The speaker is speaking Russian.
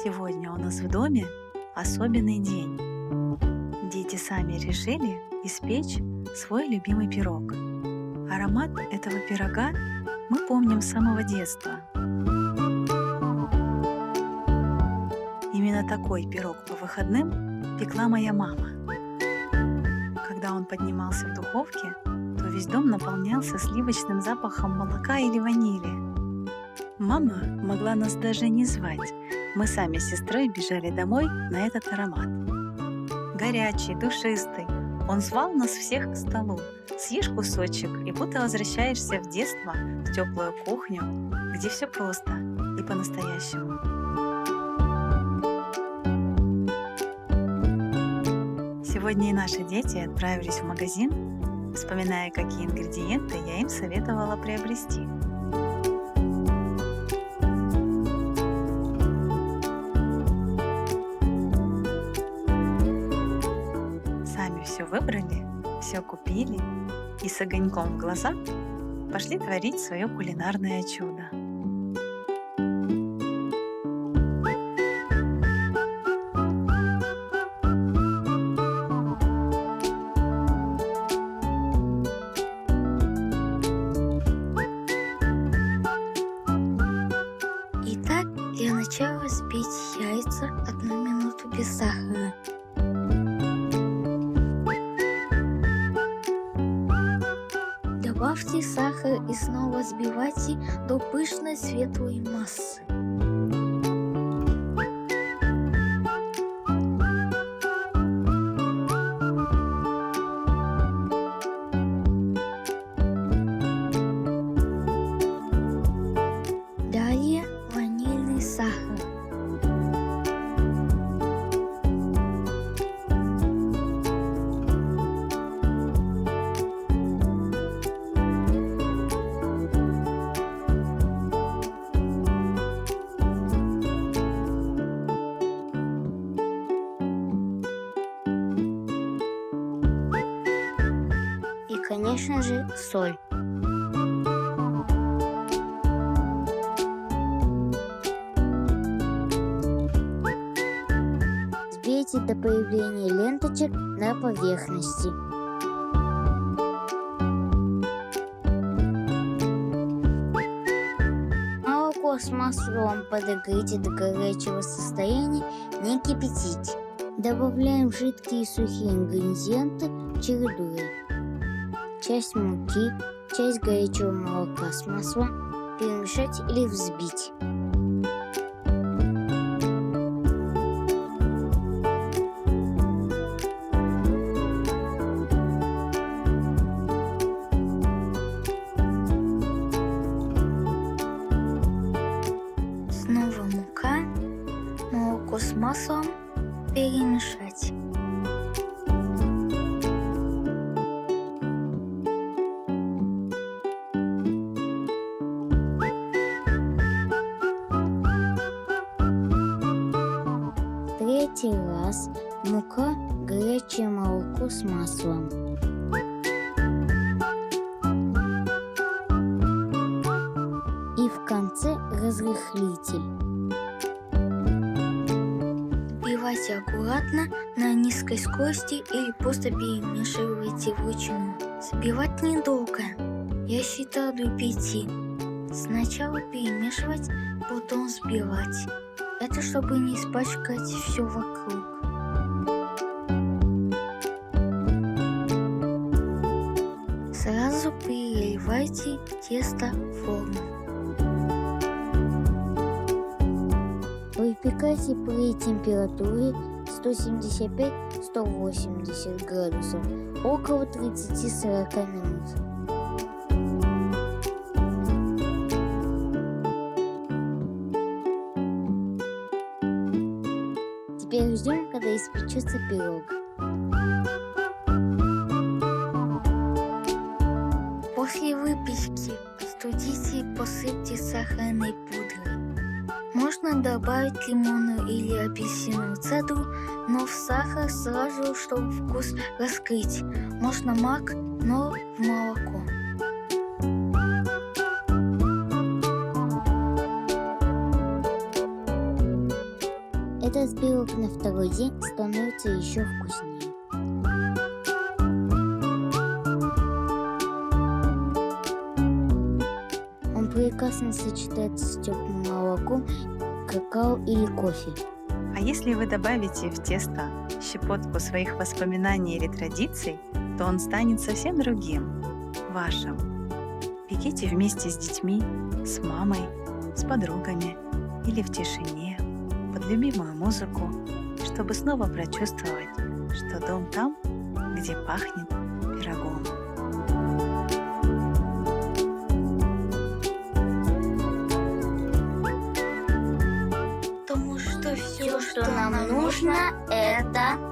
Сегодня у нас в доме особенный день. Дети сами решили испечь свой любимый пирог. Аромат этого пирога мы помним с самого детства. Именно такой пирог по выходным пекла моя мама. Когда он поднимался в духовке, то весь дом наполнялся сливочным запахом молока или ванили. Мама могла нас даже не звать. Мы сами с сестрой бежали домой на этот аромат. Горячий, душистый. Он звал нас всех к столу. Съешь кусочек, и будто возвращаешься в детство, в теплую кухню, где все просто и по-настоящему. Сегодня и наши дети отправились в магазин, вспоминая, какие ингредиенты я им советовала приобрести. Сами все выбрали, все купили и с огоньком в глазах пошли творить свое кулинарное чудо. Итак, для начала взбейте яйца 1 минуту без сахара. Добавьте сахар и снова взбивайте до пышной светлой массы. Далее ванильный сахар. И, конечно же, соль. Взбейте до появления ленточек на поверхности. Молоко с маслом подогрейте до горячего состояния, не кипятите. Добавляем жидкие и сухие ингредиенты, чередуя. Часть муки, часть горячего молока с маслом, перемешать или взбить. Снова мука, молоко с маслом, перемешать. Третий раз мука, горячее молоко с маслом. И в конце разрыхлитель. Взбивайте аккуратно на низкой скорости или просто перемешивайте вручную. Взбивать недолго, я считаю до 5. Сначала перемешивать, потом взбивать. Это чтобы не испачкать все вокруг. Сразу переливайте тесто в форму. Выпекайте при температуре 175-180 градусов около 30-40 минут. Теперь ждем, когда испечется пирог. После выпечки остудите и посыпьте сахарной пудрой. Можно добавить лимонную или апельсиновую цедру, но в сахар сразу, чтобы вкус раскрыть. Можно мак, но в молоко. Этот пирог на второй день становится еще вкуснее. Он прекрасно сочетается с теплым молоком, какао или кофе. А если вы добавите в тесто щепотку своих воспоминаний или традиций, то он станет совсем другим, вашим. Пеките вместе с детьми, с мамой, с подругами или в тишине, под любимую музыку, чтобы снова прочувствовать, что дом там, где пахнет пирогом. Потому что все, что нам нужно, это